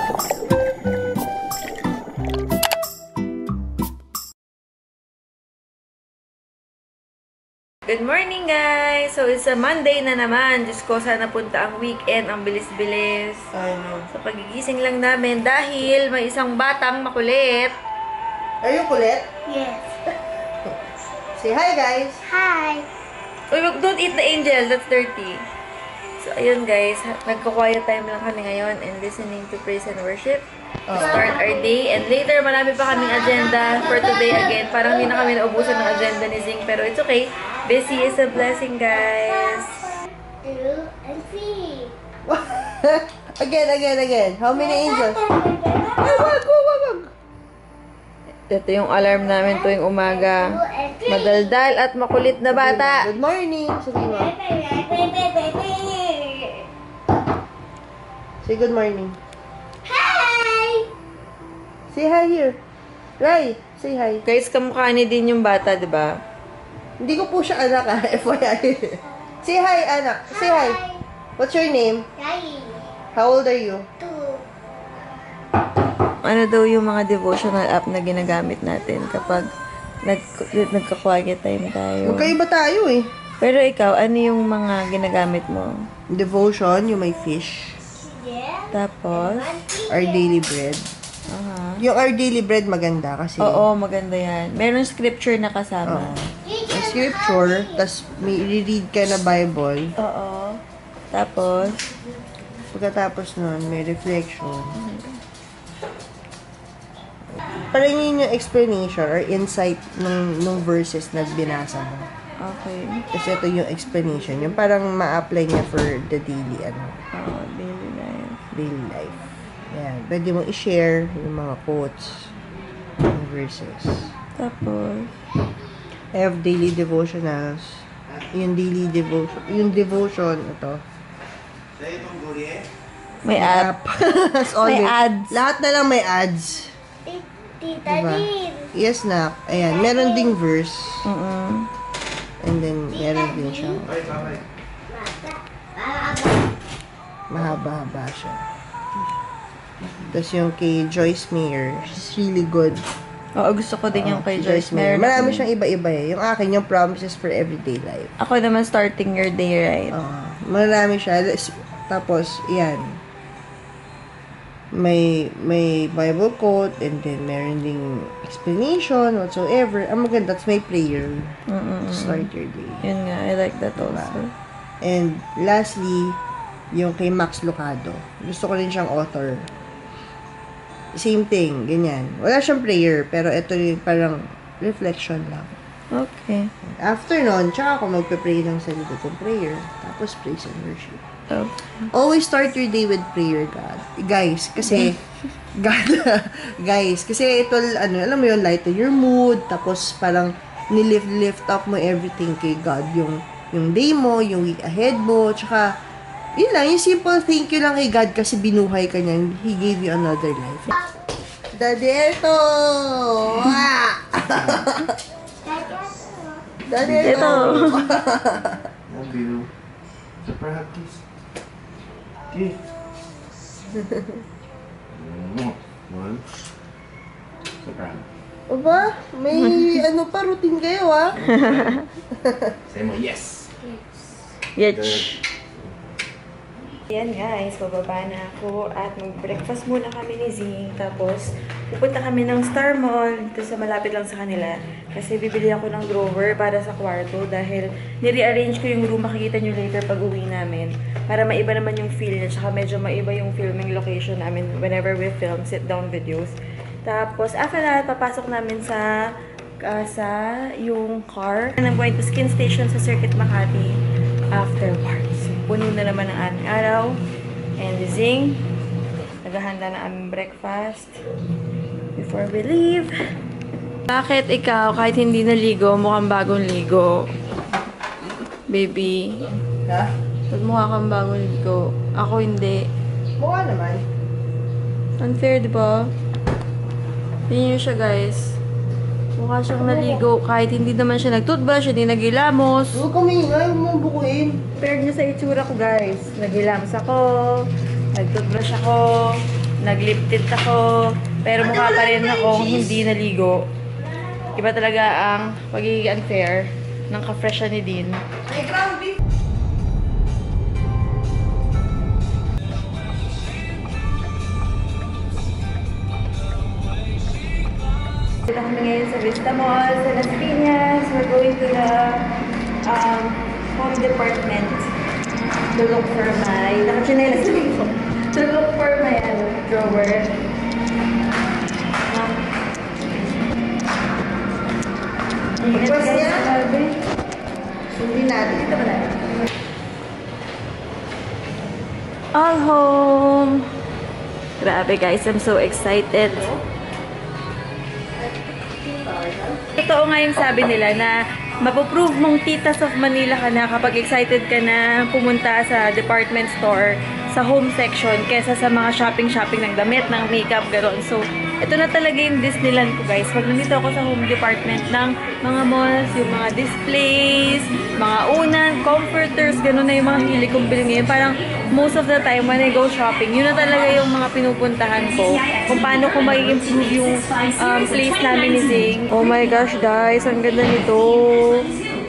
Good morning, guys! So, it's a Monday na naman. Diyos ko, sana punta ang weekend. Ang bilis-bilis. Sa pagigising lang namin dahil may isang batang makulit. Are you kulit? Yes. Say hi, guys! Hi! Uy, don't eat the angel. That's dirty. So, ayun, guys. Nagka-quiet time lang kami ngayon and listening to praise and worship. To start our day. And later, marami pa kaming agenda for today again. Parang hindi na kami naubusan ng agenda ni Zing. Pero it's okay. Busy is a blessing, guys. 2 and 3. Again. How many angels? Ay, wag. Ito yung alarm namin tuwing umaga. Madaldal at makulit na bata. Good morning. Sabi mo. Say good morning. Hi! Say hi here. Ray, say hi. Guys, kamukha ni din yung bata, di ba? Hindi ko po siya anak, ha? FYI. Say hi, anak. Say hi. What's your name? Hi! How old are you? 2. Ano daw yung mga devotional app na ginagamit natin kapag nagka-quiet time tayo? Magkaiba tayo eh. Pero ikaw, ano yung mga ginagamit mo? Devotion, yung may fish. Yeah. Tapos? Our daily bread. Yung our daily bread maganda kasi. Oo, maganda yan. Meron scripture na kasama. May scripture, tas may read ka na Bible. Oo. Tapos? Pagkatapos nun, may reflection. Parang yun yung explanation or insight nung verses na binasa mo. Okay. Kasi ito yung explanation. Yung parang ma-apply niya for the daily, Daily life. daily life. Yan. Pwede mong i-share yung mga quotes, yung verses. Tapos? I have daily devotionals. Yung daily devotion, ito. May app. May ads. Lahat na lang may ads. Tita Diba? Din. Yes na. Ayan. Meron ding verse. Mm-mm. And then, meron din siyang mahaba-haba siya. Tapos yung kay Joyce Meyer, she's really good. Oo, gusto ko din yung kay Joyce Meyer. Marami siyang iba-iba eh. Yung akin, yung promises for everyday life. Ako naman starting your day, right? Marami siya. Tapos, yan. May Bible quote and then meron ding explanation whatsoever. Ang maganda, that's my prayer to start your day. Yun nga, I like that also. And lastly, yung kay Max Lucado. Gusto ko rin siyang author. Same thing, ganyan. Wala siyang prayer, pero ito yung parang reflection lang. Okay. After nun, tsaka ako magpe-pray ng sarili kong prayer. Tapos praise and worship. Okay. Always start your day with prayer, God. Guys, kasi kasi ito, alam mo yun, lighten your mood, tapos parang nilift up mo everything kay God, yung day mo, yung week ahead mo, tsaka, yun lang, yung simple thank you lang kay God kasi binuhay ka niya, He gave you another life. Dadeto! Dadeto! Mobile. Super happy. Okay. One. Soprano. Aba, may ano pa, routine kayo, ha? Say mo, yes! Yes. Yan guys, bababa na ako at mag-breakfast muna kami ni Zing. Tapos, pupunta kami ng Star Mall dito sa malapit lang sa kanila. Kasi bibili ako ng drawer para sa kwarto dahil nire-arrange ko yung room. Makikita nyo later pag uwi namin. Para maiba naman yung feel niya. Tsaka medyo maiba yung filming location namin whenever we film sit-down videos. Tapos, after that, papasok namin sa yung car. And I'm going to Skin Station sa Circuit Makati afterwards. Puno na naman ang ating araw. And Zing, naghahanda na aming breakfast before we leave. Bakit ikaw, kahit hindi naligo, mukhang bagong ligo? Baby. Ha? Ba't mukha kang bagong ligo? Ako hindi. Mukha naman. Unfair, di ba? Tingnan nyo siya, guys. Mukha siyang naligo. Kahit hindi naman siya nag-toothbrush, hindi nagilamos. Huwag kami nga, huwag mong bukuin. Compared niyo sa itsura ko, guys. Nagilamos ako, nag-toothbrush ako, Nag-lip tint ako, pero mukha pa rin akong hindi naligo. Iba talaga ang pagiging unfair ng ka-fresha ni Dean. Ay, ground beef! Dito kami ngayon sa Vista Mall, sa Las Piñas. We're going to the home department to look for my, nakachinelas na dito. To look for my drawer. Request niya? Hindi natin. Dito ba na? All home! Grabe guys, I'm so excited. Totoo nga yung sabi nila na mapoprove mong titas of Manila ka na kapag excited ka na pumunta sa department store, sa home section, kesa sa mga shopping ng damit, ng makeup, gano'n. So, ito na talaga yung Disneyland ko guys. Pag nandito ako sa home department ng mga malls, yung mga displays, mga unan, comforters, gano'n na yung mga hilig kong bilhin ngayon. Parang most of the time when I go shopping, yun na talaga yung mga pinupuntahan ko. Kung paano ko mag-improve yung place namin ni Zing. Oh my gosh guys, ang ganda nito.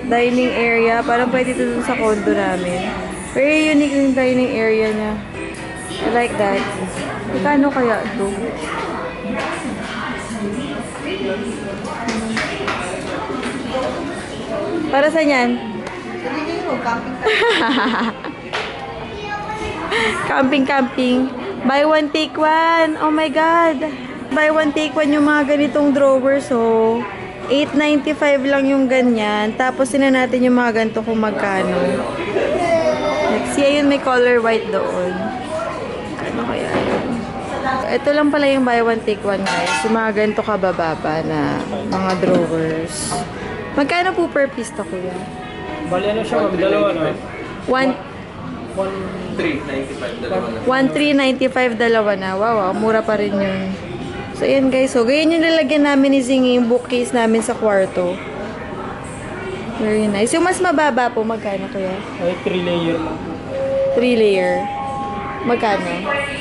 Dining area. Parang pwede ito dun sa condo namin. Very unique yung dining area niya. I like that. Kano kaya ito? Para saan yan? Sabihin mo, camping ka. Camping. Buy one, take one. Oh my God. Buy one, take one yung mga ganitong drawers. So, $8.95 lang yung ganyan. Tapos, sina natin yung mga ganito kung magkano. Next, ayun may color white doon. Ano kaya yun? Ito lang pala yung buy one, take one guys. Yung mga ganito kabababa na mga drawers. Magkano po per piece to, kuya? Bali ano siya, magdalawa no? 1,395 dalawa na. Wow, mura pa rin yun. So, ayan guys. So, ganyan yung nilagyan namin ni Zingy yung bookcase namin sa kwarto. Very nice. Yung mas mababa po, magkano kuya? Ay, 3 layer lang. 3 layer. Magkano?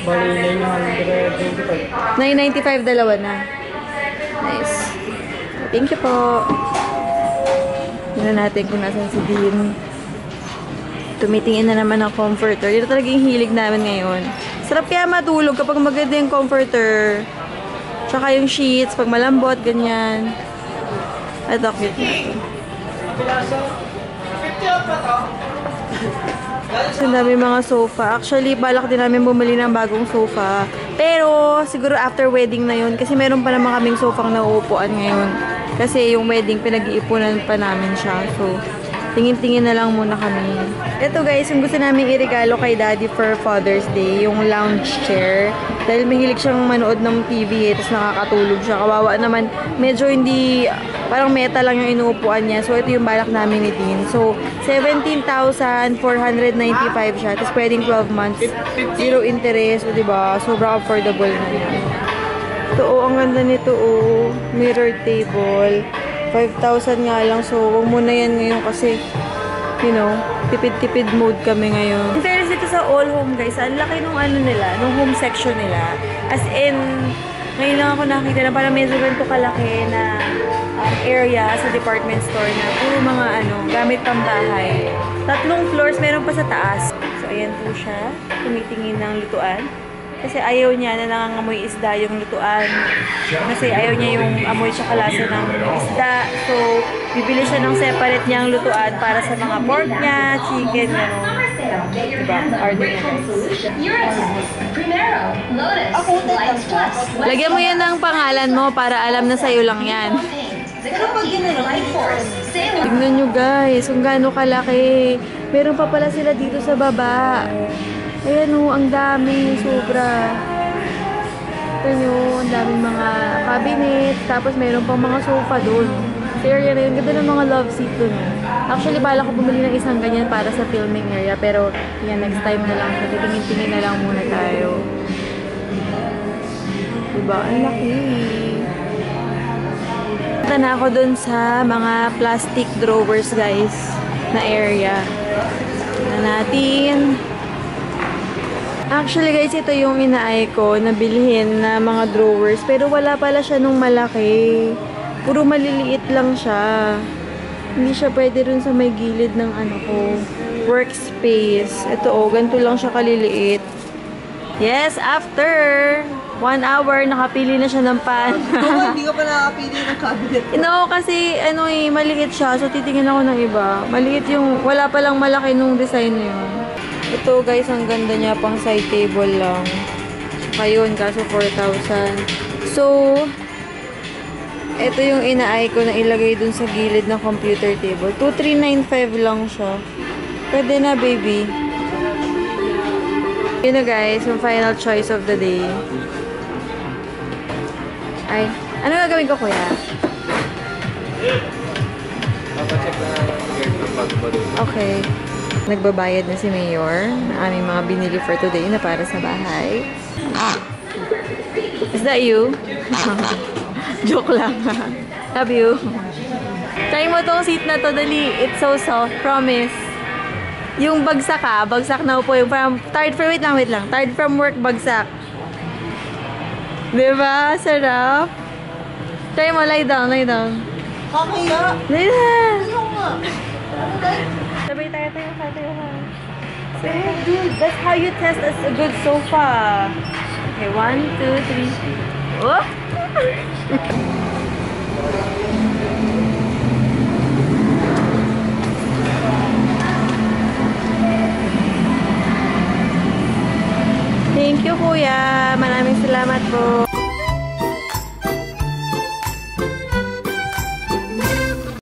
Bali 925. 995 dalawa na. Nice. Thank you po. Tignan natin kung nasan si Dean. Tumitingin na naman ang comforter. Ito talaga yung hilig namin ngayon. Sarap kaya matulog kapag maganda yung comforter. Tsaka yung sheets, pag malambot, ganyan. Ito, cute na ito. Ang dami mga sofa. Actually, balak din namin bumili ng bagong sofa. Pero, siguro after wedding na yun. Kasi meron pa naman kaming sofang nauupuan ngayon. Kasi yung wedding, pinag-iipunan pa namin siya. So, tingin-tingin na lang muna kami. Ito guys, yung gusto namin iregalo kay Daddy for Father's Day, yung lounge chair. Dahil mahilig siyang manood ng TV, tapos nakakatulog siya. Kawawa naman, medyo hindi, parang meta lang yung inuupuan niya. So, ito yung balak namin ni Dean. So, 17,495 siya. Tapos pwedeng 12 months. Zero interest, o diba? Sobrang affordable na yan. Ito, ang ganda nito, mirror table. 5,000 nga lang. So, huwag muna yan ngayon kasi, you know, tipid-tipid mode kami ngayon. In fairness dito sa All Home, guys, ang laki nung ano nila, nung home section nila. As in, ngayon lang ako nakita na parang medyo ganito kalaki na area sa department store na puro mga gamit pambahay. 3 floors, meron pa sa taas. So, ayan po siya. Tumitingin ng lutuan. Kasi ayaw niya na nangangamoy isda yung lutuan. Kasi ayaw niya yung amoy tsaka lasa ng isda. So, bibili siya ng separate niyang lutuan para sa mga pork niya, chicken, diba? Order niya guys. Lagyan mo yan ng pangalan mo para alam na sa'yo lang yan. Pero pag Tignan nyo guys, kung gaano kalaki. Meron pa pala sila dito sa baba. Ayan ang dami, sobra. Ito nyo, ang daming mga cabinet. Tapos mayroon pang mga sofa doon. Sa area na yun, ganda ng mga love seat doon. Actually, bala ko bumili ng isang ganyan para sa filming area. Pero, yan, next time na lang. Titingin-tingin na lang muna tayo. Diba? Ang laki. Punta na ako doon sa mga plastic drawers, guys, na area. Na natin. Actually guys, ito yung inaay ko na bilhin na mga drawers. Pero wala pala siya nung malaki. Puro maliliit lang siya. Hindi siya pwede rin sa may gilid ng ano ko, workspace. Ito oh, ganito lang siya kaliliit. Yes, after 1 hour, nakapili na siya ng pan. Hindi ka pa nakapili ng cabinet. No, kasi ano eh, maliit siya. So, titingin ako ng iba. Maliit yung, wala palang malaki nung design na yun. Ito guys, ang ganda niya, pang side table lang. Saka yun, kaso 4,000. So, ito yung inaay ko na ilagay dun sa gilid ng computer table. 2,395 lang siya. Pwede na, baby. Yun na guys, yung final choice of the day. Ay, ano gagawin ko, kuya? Okay. Nagbabayad na si Mayor ng aming mga binili for today na para sa bahay. Is that you? Joke lang. Love you. Try mo tong seat na to, dali. It's so soft. Promise. Yung bagsak bagsak na po yung from, tired from, wait lang. Tired from work, bagsak. Diba? Sarap. Try mo, lie down. Kakaya! Lie down. Ayaw nga! Sabay tayo ka. So good. That's how you test a good sofa. Okay, 1, 2, 3. Oh! Thank you, kuya. Maraming salamat po.